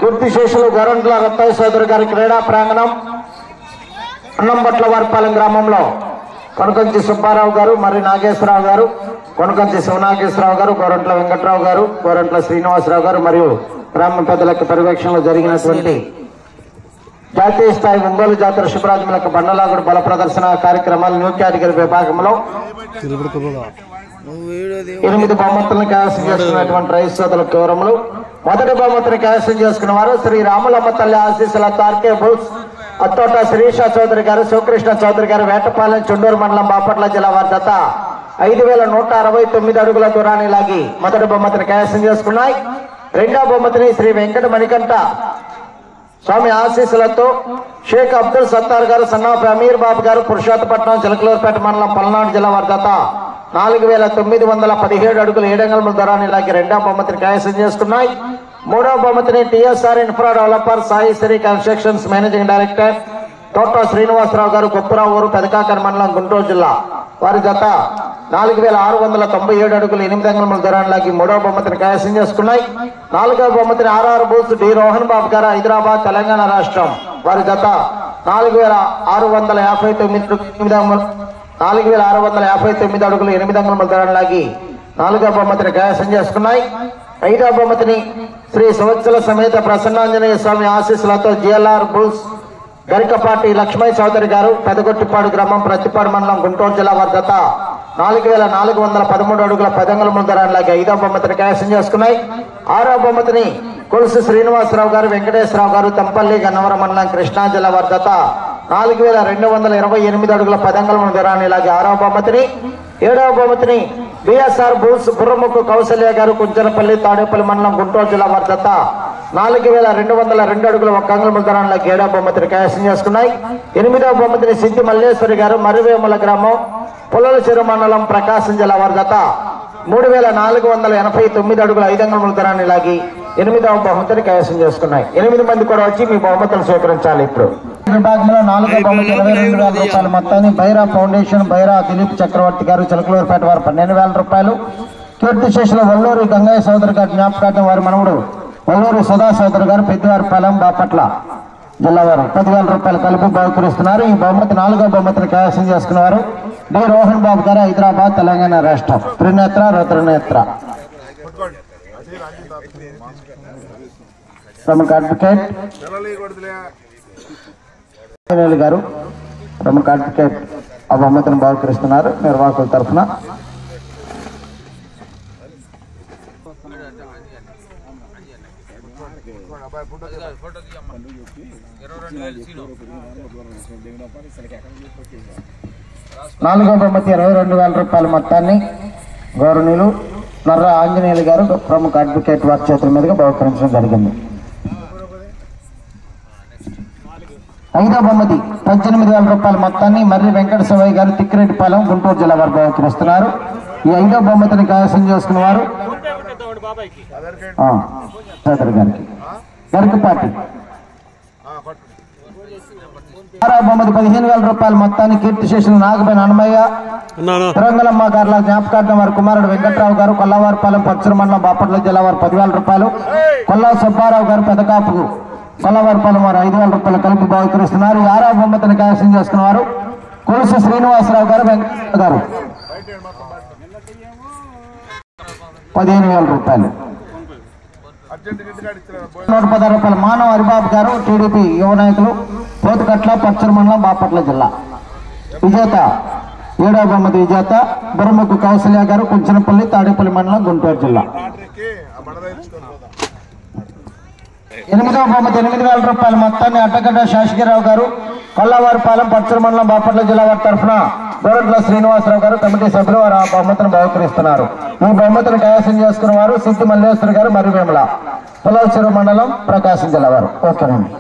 కీర్తిశేషులు గొరంట్ల రత్తయ్య సోదరి గారి క్రీడా ప్రాంగణం అన్నంబట్ల వారిపాలెం గ్రామంలో కొనకంచి సుబ్బారావు గారు, మరి నాగేశ్వరరావు గారు, కొనకంచి శివనాగేశ్వరరావు గారు, గోరంట్ల వెంకట్రావు గారు, గోరంట్ల శ్రీనివాసరావు గారు మరియు గ్రామ పెద్దలకు పర్యవేక్షణలో జరిగినటువంటి జాతీయ స్థాయి ఒంగోలు జాతర శుభరాజులకు బండలాగుడు బల ప్రదర్శన కార్యక్రమాలు న్యూ కేటగిరీ విభాగంలో 8 బహుమతులను కైవసం చేసుకున్నటువంటి రైతు సోదరుల వివరములు. మొదటి బహుమతిని కైవసం చేసుకున్న వారు శ్రీ రాములమ్మ తల్లి ఆశీస్సులతో ఆర్కే బుల్స్ అత్తోట శిరీష చౌదరి గారు, శివకృష్ణ చౌదరి గారు, వేటపాలెం చుండూరు మండలం బాపట్ల జిల్లా వారి జత 5169 అడుగుల దూరాన్ని లాగి మొదటి బహుమతిని కైవసం చేసుకున్నాయి. రెండవ బహుమతిని శ్రీ వెంకట మణికంఠ స్వామి ఆశీస్సులతో షేక్ అబ్దుల్ సత్తార్ గారు, సన్నాఫ్ అమీర్ బాబు గారు, పురుషోత్తపట్నం చిలకలూరుపేట మండలం పల్నాడు జిల్లా వారి జత 4917 అడుగులు 7 అంగుళముల దూరాన్ని లాగి రెండవ బహుమతిని కైవసం చేసుకున్నాయి. మూడవ బహుమతిని TSR infra developer Sai Sri constructions managing director Thota Srinivasarao గారు, కుప్పరావు ఊరు, పెదకాకర్ మండలం, గుంటూరు జిల్లా వారి జత 4697 అడుగులు 8 అంగుళముల దూరాన్ని లాగి మూడవ బహుమతిని కైవసం చేసుకున్నాయి. నాలుగవ బహుమతిని ఆర్ఆర్ బూల్స్ డి రోహన్ బాబు గారు, హైదరాబాద్ తెలంగాణ రాష్ట్రం వారి జత 4659 అడుగులు 8 అంగుళముల దూరాన్ని లాగి నాలుగవ బహుమతిని కైవసం చేసుకున్నాయి. ఐదవ బహుమతిని శ్రీ సంవత్సర సమేత ప్రసన్నాంజనేయ స్వామి ఆశీస్సులతో జిఎల్ఆర్ బుల్స్ గరికపాటి లక్ష్మయ్య చౌదరి గారు, పెదగొట్టిపాడు గ్రామం, ప్రతిపాడు మండలం, గుంటూరు జిల్లా వారి జత 4413 అడుగుల 10 అంగుళముల దూరాన్ని లాగి ఐదవ బహుమతిని కైవసం చేసుకున్నాయి. ఆరవ బహుమతిని కొలుసు శ్రీనివాసరావు గారు, వెంకటేశ్వరరావు గారు, తంపల్లి, గన్నవరం మండలం, కృష్ణా జిల్లా వారి జత 4228 అడుగుల 10 అంగుళముల దూరాన్ని లాగి ఆరవ బహుమతిని. ఏడవ బహుమతిని బిఎస్ఆర్ బూల్స్ బుర్రముక్కు కౌశల్య గారు, కుంచనపల్లి, తాడేపల్లి మండలం, గుంటూరు జిల్లా వారి జత 4202 అడుగుల 1 అంగుళముల దూరాన్ని లాగి ఏడవ బహుమతిని కైవసం చేసుకున్నాయి. ఎనిమిదవ బహుమతిని సిద్ధి మల్లేశ్వరి గారు, మర్రివేముల గ్రామం, పుల్లల చెరువు మండలం, ప్రకాశం జిల్లా వారి జత 3489 అడుగుల 5 అంగుళముల దూరాన్ని లాగి 8వ బహుమతిని కైవసం చేసుకున్నాయి. 8 మంది కూడా వచ్చి మీ బహుమతులు స్వీకరించాలి. ఇప్పుడు విభాగంలో 4వ బహుమతి 22,000 రూపాయల మొత్తాన్ని బైరా ఫౌండేషన్ బైరా దిలీప్ చక్రవర్తి గారు, చిలకలూరుపేట వారు 12,000 రూపాయలు. కీర్తిశేషుల వల్లూరి గంగయ్య సోదరి గారు జ్ఞాపకార్థం వారి మనవుడు వల్లూరి సుధా సోదరి గారు, పెద్దవారిపాలెం, బాపట్ల జిల్లా వారు 10,000 రూపాయలు కలిపి బహుకరిస్తున్నారు. ఈ బహుమతి 4వ బహుమతిని కైవసం చేసుకున్నవారు డి రోహన్ బాబు గారు, హైదరాబాద్ తెలంగాణ రాష్ట్రం, త్రినేత్ర రుద్రనేత్ర. ప్రముఖ అడ్వకేట్ గారు, ప్రముఖ అడ్వకేట్ ఆ బహుమతిని బహుకరిస్తున్నారు నిర్వాహకుల తరఫున. నాలుగవ బహుమతి 22,000 రూపాయల మొత్తాన్ని గౌరవనీయులు నర్ర ఆంజనేయులు గారు, ప్రముఖ అడ్వకేట్ వారి చేతుల మీదుగా బహుకరించడం జరిగింది. ఐదవ బహుమతి 18,000 రూపాయల మొత్తాన్ని మర్రి వెంకట శివయ్య గారు, తిక్కిరెడ్డిపాలెం, గుంటూరు జిల్లా వారు బహుకరిస్తున్నారు. ఈ 5వ బహుమతిని కైవసం చేసుకున్న వారు చౌదరి గారికి, గరికపాటి. 6వ బహుమతి 15,000 రూపాయల మొత్తాన్ని కీర్తిశేషులు నాగపైన హనుమయ్య, తిరంగలమ్మ గారుల జ్ఞాపకార్థం వారి కుమారుడు వెంకట్రావు గారు, కొల్లవారిపాలెం, పచ్చూరు మండలం, బాపట్ల జిల్లా వారు 10,000 రూపాయలు. కొల్లా సుబ్బారావు గారు, పెదకాపు, కొల్లవారిపాలెం వారు 5,000 రూపాయలు కలిపి బహుకరిస్తున్నారు. 6వ బహుమతిని కైవసం చేసుకున్న వారు కొలుసు శ్రీనివాసరావు గారు, వెంకట గారు 15,000 రూపాయలు. 110 రూపాయలు మానవ హరిబాబు గారు, టీడీపీ యువ నాయకులు, పోతుకట్ల, పచ్చూరు మండలం, బాపట్ల జిల్లా. విజేత 7వ బహుమతి విజేత బుర్రముక్కు కౌశల్య గారు, కుంచనపల్లి, తాడేపల్లి మండలం, గుంటూరు జిల్లా. 8వ బహుమతి 8,000 రూపాయల మొత్తాన్ని అడ్డగడ్డ శాసగిరావు గారు, కొల్లవారిపాలెం, పచ్చూరు మండలం, బాపట్ల జిల్లా వారి తరఫున గోరంట్ల శ్రీనివాసరావు గారు, కమిటీ సభ్యులు వారు ఆ బహుమతిని బహుకరిస్తున్నారు. ఈ బహుమతిని కైవసం చేసుకున్న వారు సిద్ధి మల్లేశ్వరి గారు, మర్రివేముల, పుల్లల చెరువు మండలం, ప్రకాశం జిల్లా వారు. ఓకేనండి.